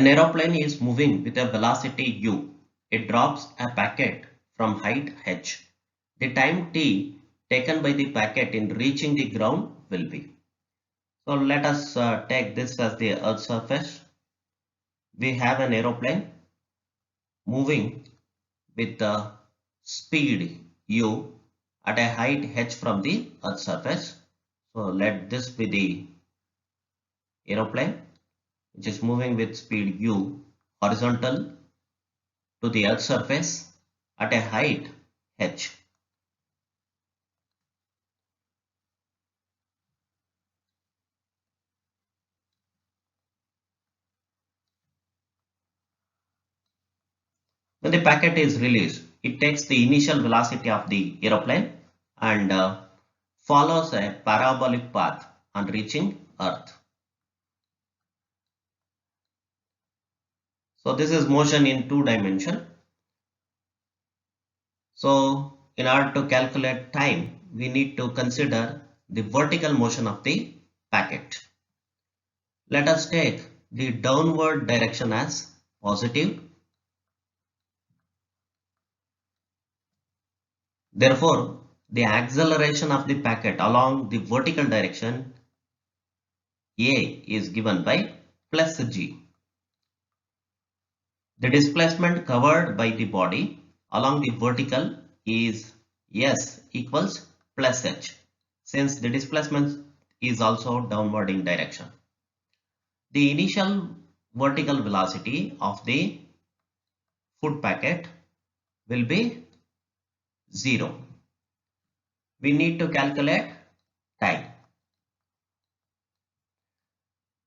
An aeroplane is moving with a velocity u. It drops a packet from height h. The time t taken by the packet in reaching the ground will be. So let us take this as the Earth's surface. We have an aeroplane moving with the speed u at a height h from the Earth's surface. So let this be the aeroplane which is moving with speed u horizontal to the Earth's surface at a height h. When the packet is released, it takes the initial velocity of the aeroplane and follows a parabolic path on reaching Earth. So this is motion in 2 dimension. So in order to calculate time, we need to consider the vertical motion of the packet. Let us take the downward direction as positive. Therefore, the acceleration of the packet along the vertical direction A is given by plus g. The displacement covered by the body along the vertical is S equals plus h, since the displacement is also downward in direction. The initial vertical velocity of the food packet will be 0. We need to calculate time.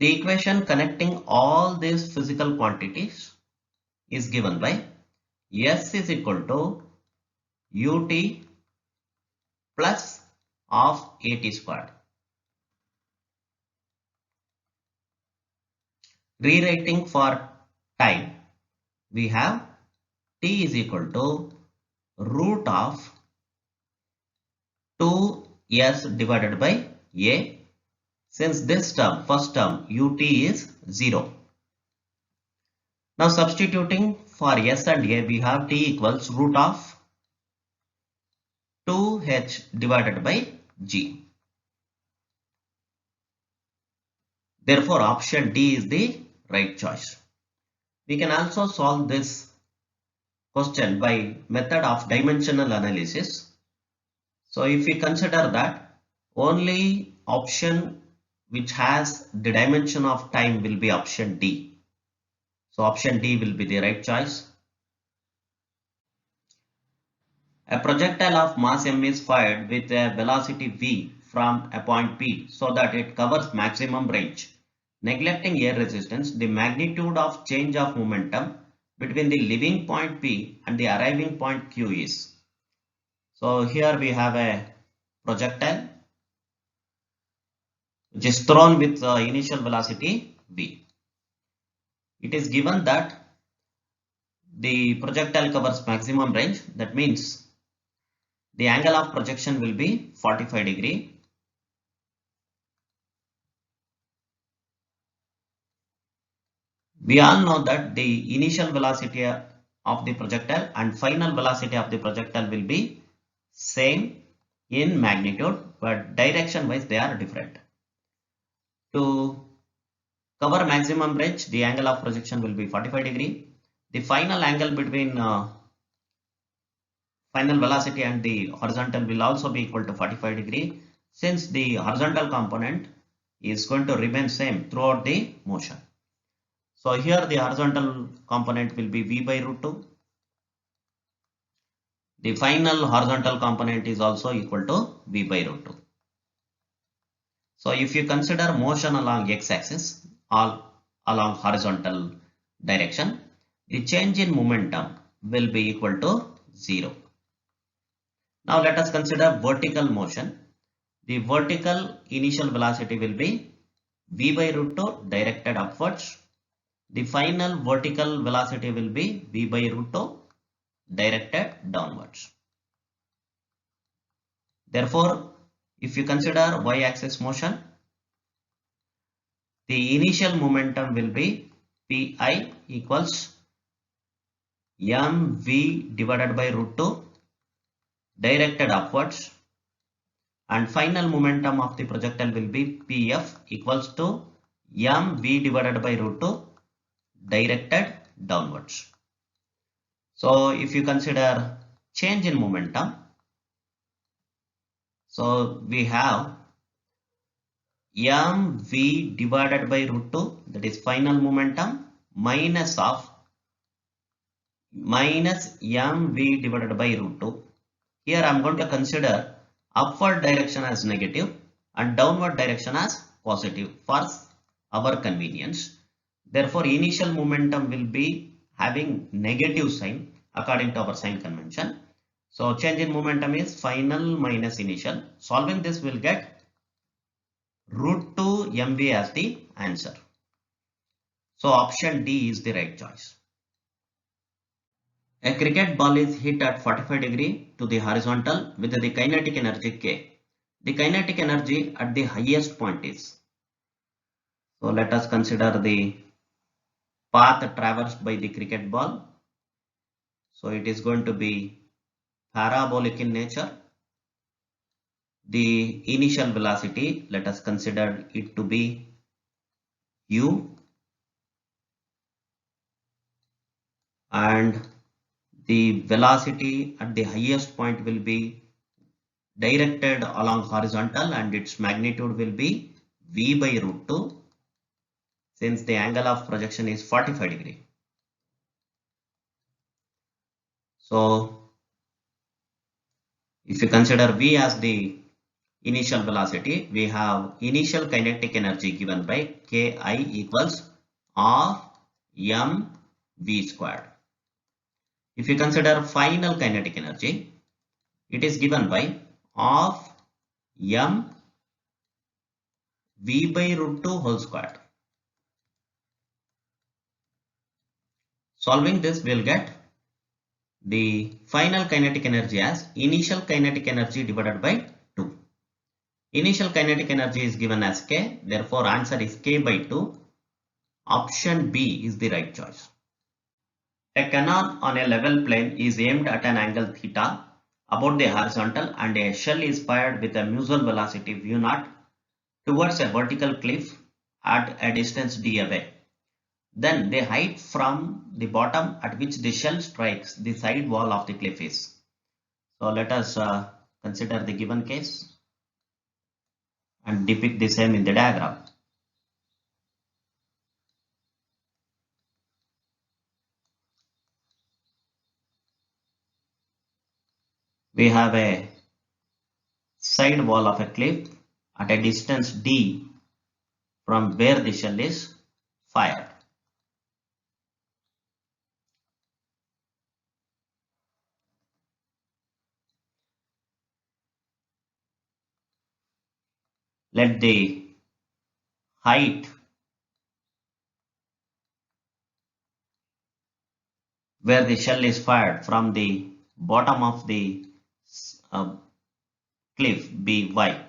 The equation connecting all these physical quantities is given by S is equal to ut plus of at squared. Rewriting for time, we have t is equal to root of 2s divided by a. Since this term, first term ut is 0. Now substituting for s and a, we have t equals root of 2h divided by g. Therefore option D is the right choice. We can also solve this question by method of dimensional analysis. So if we consider that only option which has the dimension of time will be option D. So option D will be the right choice. A projectile of mass m is fired with a velocity v from a point P so that it covers maximum range. Neglecting air resistance, the magnitude of change of momentum between the leaving point P and the arriving point Q is. So here we have a projectile which is thrown with initial velocity v. It is given that the projectile covers maximum range. That means the angle of projection will be 45 degree. We all know that the initial velocity of the projectile and final velocity of the projectile will be same in magnitude, but direction wise they are different. To cover maximum range, the angle of projection will be 45 degree. The final angle between final velocity and the horizontal will also be equal to 45 degree, since the horizontal component is going to remain same throughout the motion. So here the horizontal component will be v by root 2. The final horizontal component is also equal to v by root 2. So if you consider motion along x-axis or along horizontal direction, the change in momentum will be equal to 0. Now let us consider vertical motion. The vertical initial velocity will be v by root 2 directed upwards. The final vertical velocity will be v by root 2 directed downwards. Therefore, if you consider y-axis motion, the initial momentum will be Pi equals mv divided by root 2 directed upwards, and final momentum of the projectile will be Pf equals to mv divided by root 2 directed downwards. So if you consider change in momentum, so we have mv divided by root 2, that is final momentum, minus mv divided by root 2. Here I am going to consider upward direction as negative and downward direction as positive for our convenience. Therefore, initial momentum will be having negative sign according to our sign convention. So change in momentum is final minus initial. Solving this will get root 2 mv as the answer. So option D is the right choice. A cricket ball is hit at 45 degree to the horizontal with the kinetic energy K. The kinetic energy at the highest point is. So let us consider the path traversed by the cricket ball. So it is going to be parabolic in nature. The initial velocity, let us consider it to be u, and the velocity at the highest point will be directed along horizontal and its magnitude will be v by root 2 since the angle of projection is 45 degree. So if you consider v as the initial velocity, we have initial kinetic energy given by Ki equals R m v squared. If you consider final kinetic energy, it is given by of m v by root 2 whole squared. Solving this, we'll get the final kinetic energy as initial kinetic energy divided by 2. Initial kinetic energy is given as K, therefore answer is K by 2. Option B is the right choice. A cannon on a level plane is aimed at an angle theta about the horizontal and a shell is fired with a mutual velocity v0 towards a vertical cliff at a distance d away. Then the height from the bottom at which the shell strikes the side wall of the cliff is. So let us consider the given case and depict the same in the diagram. We have a side wall of a cliff at a distance d from where the shell is fired. Let the height where the shell is fired from the bottom of the cliff be y.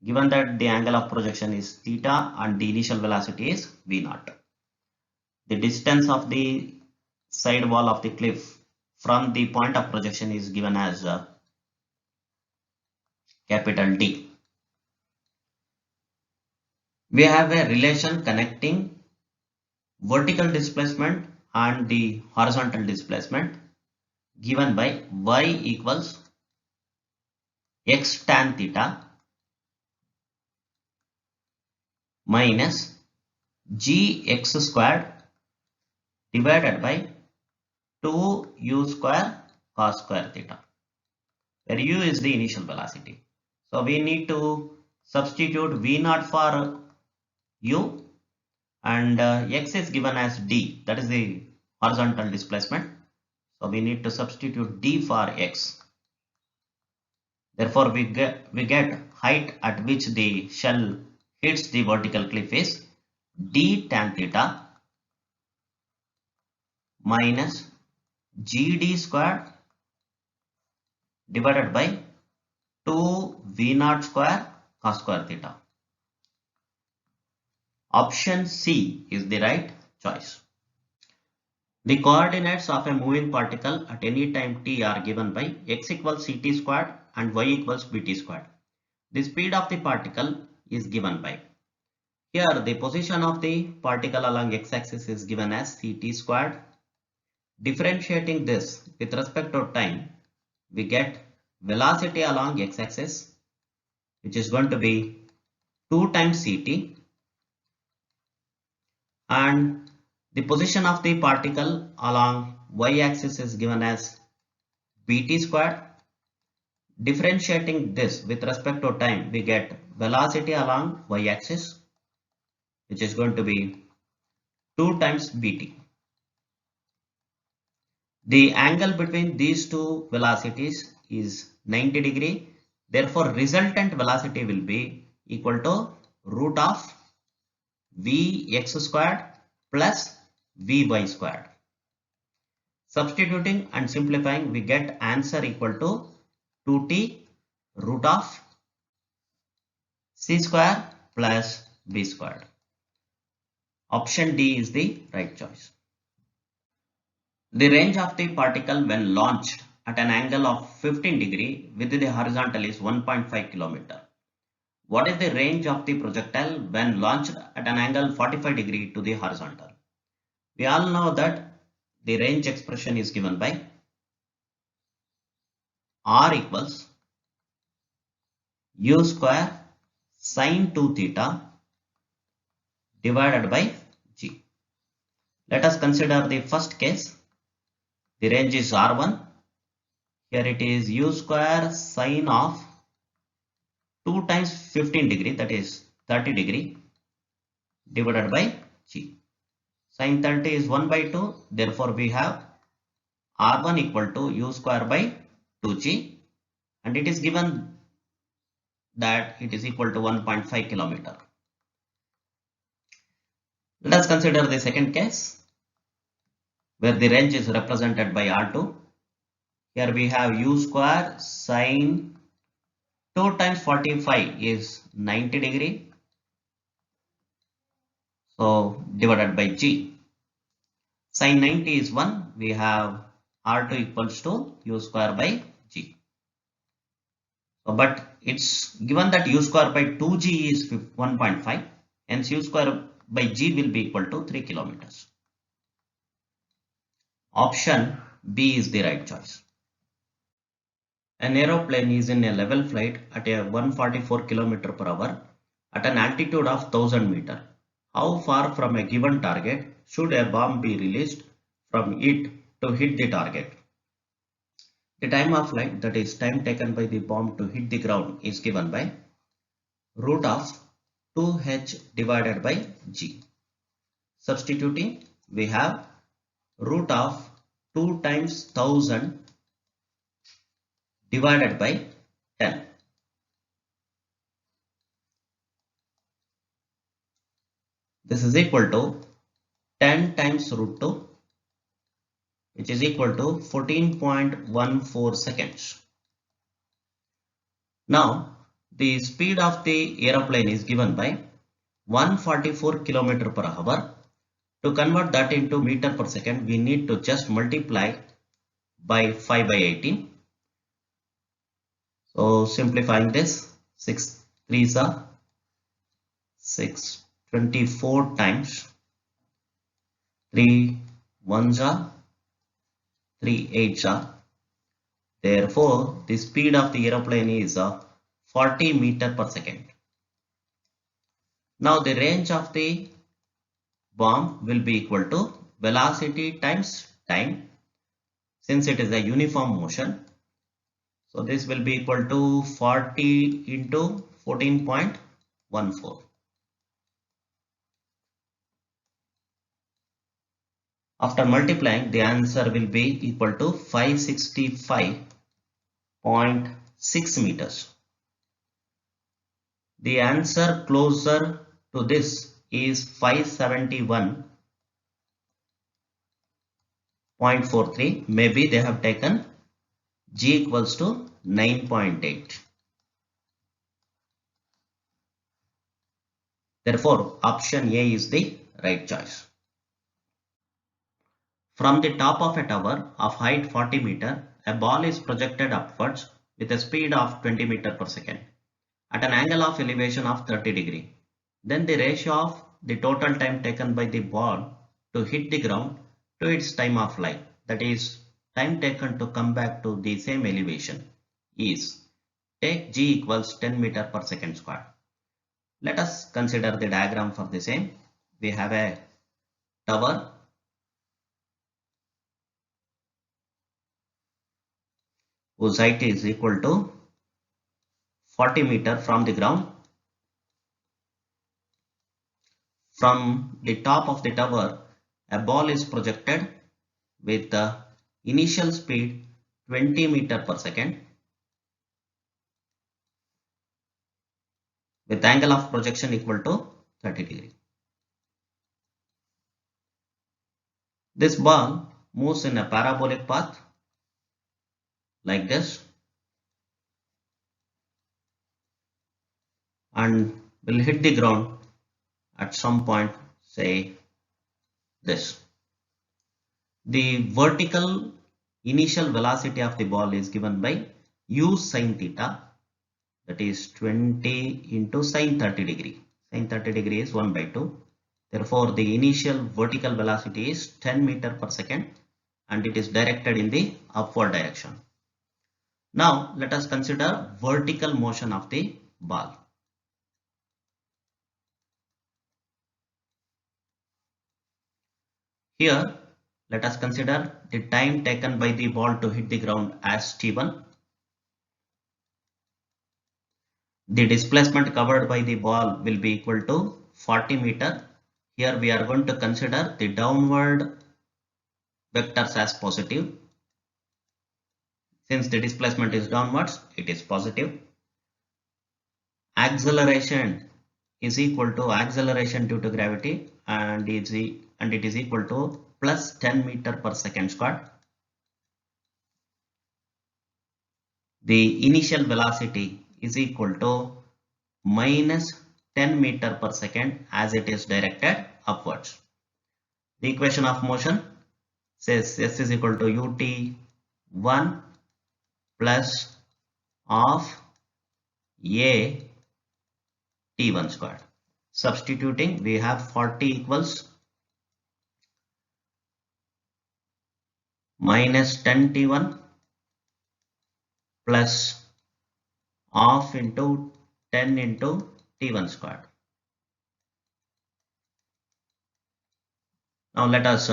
Given that the angle of projection is theta and the initial velocity is v0. The distance of the side wall of the cliff from the point of projection is given as capital D. We have a relation connecting vertical displacement and the horizontal displacement given by y equals x tan theta minus gx squared divided by 2u square cos square theta, where u is the initial velocity. So we need to substitute v0 for u and x is given as d, that is the horizontal displacement. So we need to substitute d for x. Therefore we get height at which the shell hits the vertical cliff is d tan theta minus gd squared divided by 2 v0 square cos square theta. Option C is the right choice. The coordinates of a moving particle at any time t are given by x equals ct squared and y equals bt squared. The speed of the particle is given by. Here the position of the particle along x-axis is given as ct squared. Differentiating this with respect to time, we get velocity along x-axis, which is going to be 2 times ct, and the position of the particle along y-axis is given as bt squared. Differentiating this with respect to time, we get velocity along y-axis, which is going to be 2 times bt. The angle between these two velocities is 90 degree. Therefore, resultant velocity will be equal to root of Vx squared plus Vy squared. Substituting and simplifying, we get answer equal to 2t root of c square plus b squared. Option D is the right choice. The range of the particle when launched at an angle of 15 degree with the horizontal is 1.5 kilometer. What is the range of the projectile when launched at an angle 45 degree to the horizontal? We all know that the range expression is given by r equals u square sine 2 theta divided by g. Let us consider the first case. The range is r1. Here it is u square sine of 2 times 15 degree, that is 30 degree, divided by g. Sine 30 is 1 by 2. Therefore, we have r1 equal to u square by 2g, and it is given that it is equal to 1.5 kilometer. Let us consider the second case where the range is represented by r2. Here we have u square sine 2 times 45 is 90 degree. So divided by g. Sine 90 is 1. We have r2 equals to u square by g. So, but it's given that u square by 2g is 1.5. Hence u square by g will be equal to 3 kilometers. Option B is the right choice. An aeroplane is in a level flight at a 144 km per hour at an altitude of 1000 meter. How far from a given target should a bomb be released from it to hit the target? The time of flight, that is time taken by the bomb to hit the ground, is given by root of 2h divided by g. Substituting, we have root of 2 times 1000 divided by 10. This is equal to 10 times root 2, which is equal to 14.14 seconds. Now, the speed of the aeroplane is given by 144 km per hour. To convert that into meter per second, we need to just multiply by 5 by 18. So simplifying this, 6 3s are 6, 24 times 3 1s are 3 8s are. Therefore, the speed of the aeroplane is 40 meter per second. Now the range of the bomb will be equal to velocity times time, since it is a uniform motion. So this will be equal to 40 into 14.14. After multiplying, the answer will be equal to 565.6 meters. The answer closer to this is 571.43. Maybe they have taken g equals to 9.8. Therefore, option A is the right choice. From the top of a tower of height 40 meter, a ball is projected upwards with a speed of 20 meter per second at an angle of elevation of 30 degree. Then the ratio of the total time taken by the ball to hit the ground to its time of flight, that is time taken to come back to the same elevation, is, take g equals 10 meter per second square. Let us consider the diagram for the same. We have a tower whose height is equal to 40 meter from the ground. From the top of the tower, a ball is projected with the initial speed 20 meter per second with angle of projection equal to 30 degree. This ball moves in a parabolic path like this and will hit the ground at some point, say this. The vertical initial velocity of the ball is given by u sin theta, that is 20 into sin 30 degree. Sin 30 degree is 1 by 2. Therefore, the initial vertical velocity is 10 meter per second and it is directed in the upward direction. Now, let us consider vertical motion of the ball. Here, let us consider the time taken by the ball to hit the ground as t1. The displacement covered by the ball will be equal to 40 meter. Here we are going to consider the downward vectors as positive. Since the displacement is downwards, it is positive. Acceleration is equal to acceleration due to gravity and it is equal to plus 10 meter per second squared. The initial velocity is equal to minus 10 meter per second as it is directed upwards. The equation of motion says S is equal to ut1 plus of a t1 squared. Substituting, we have 40 equals minus 10 t1 plus half into 10 into t1 squared. Now let us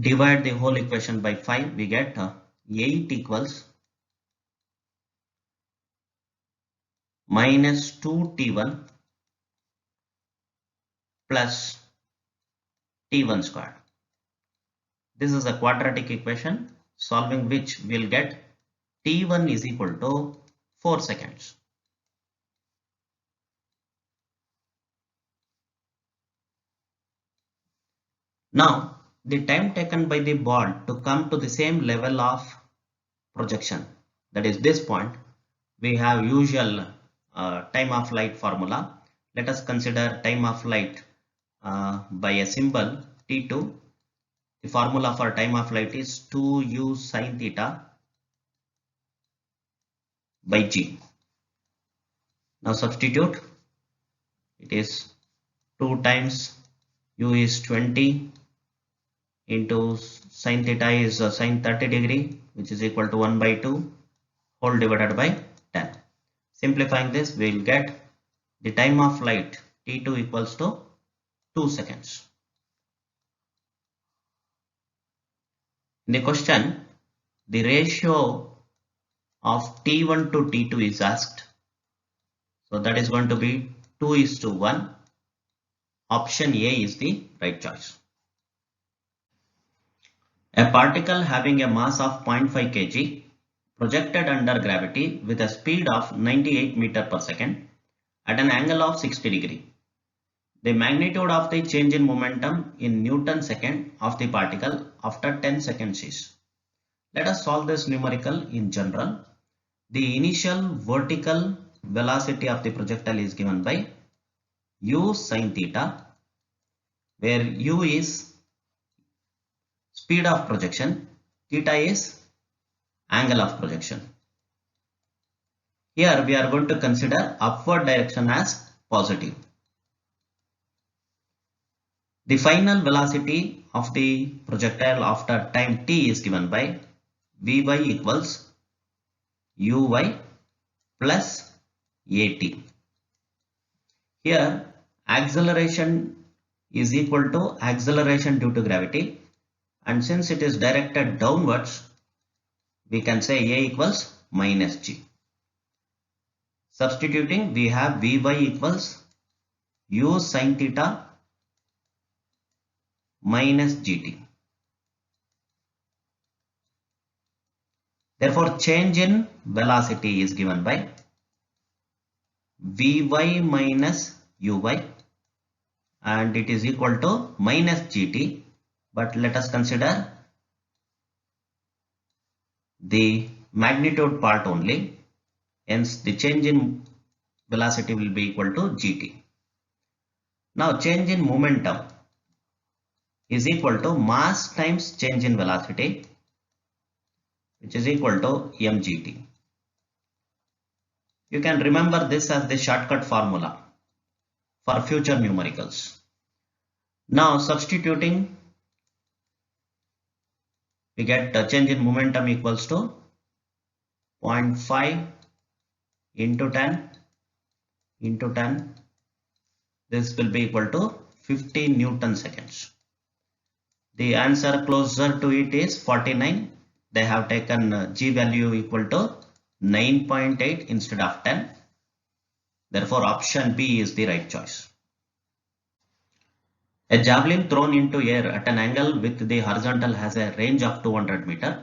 divide the whole equation by 5. We get 8 equals minus 2 t1 plus t1 squared. This is a quadratic equation, solving which we will get t1 is equal to 4 seconds. Now, the time taken by the ball to come to the same level of projection, that is this point, we have usual time of flight formula. Let us consider time of flight by a symbol t2. The formula for time of flight is 2u sin theta by g. Now substitute, it is 2 times u is 20 into sin theta is sin 30 degree, which is equal to 1 by 2 whole divided by 10. Simplifying this, we will get the time of flight t2 equals to 2 seconds. In the question, the ratio of t1 to t2 is asked. So that is going to be 2:1. Option A is the right choice. A particle having a mass of 0.5 kg projected under gravity with a speed of 98 meter per second at an angle of 60 degree. The magnitude of the change in momentum in Newton second of the particle after 10 seconds is. Let us solve this numerical in general. The initial vertical velocity of the projectile is given by u sin theta, where u is speed of projection, theta is angle of projection. Here we are going to consider upward direction as positive. The final velocity of the projectile after time t is given by Vy equals Uy plus At. Here acceleration is equal to acceleration due to gravity, and since it is directed downwards, we can say A equals minus g. Substituting, we have Vy equals u sin theta minus gt. Therefore, change in velocity is given by Vy minus Uy, and it is equal to minus gt, but let us consider the magnitude part only, hence the change in velocity will be equal to gt. Now change in momentum is equal to mass times change in velocity, which is equal to mgt. You can remember this as the shortcut formula for future numericals. Now substituting, we get the change in momentum equals to 0.5 into 10 into 10. This will be equal to 50 Newton seconds. The answer closer to it is 49. They have taken g value equal to 9.8 instead of 10. Therefore, option B is the right choice. A javelin thrown into air at an angle with the horizontal has a range of 200 meter.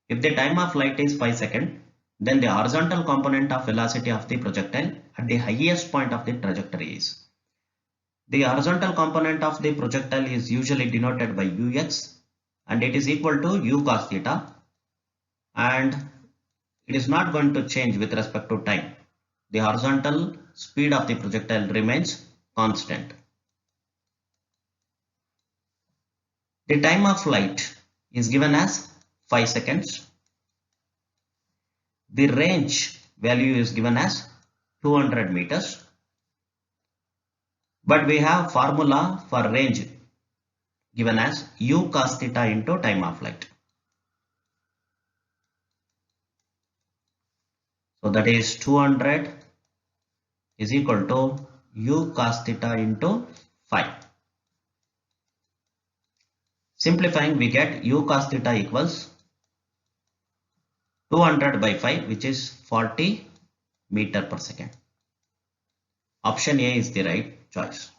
If the time of flight is 5 seconds, then the horizontal component of velocity of the projectile at the highest point of the trajectory is. The horizontal component of the projectile is usually denoted by ux, and it is equal to u cos theta, and it is not going to change with respect to time. The horizontal speed of the projectile remains constant. The time of flight is given as 5 seconds. The range value is given as 200 meters. But we have formula for range given as u cos theta into time of flight. So that is 200 is equal to u cos theta into 5. Simplifying, we get u cos theta equals 200 by 5, which is 40 meter per second. Option A is the right choice.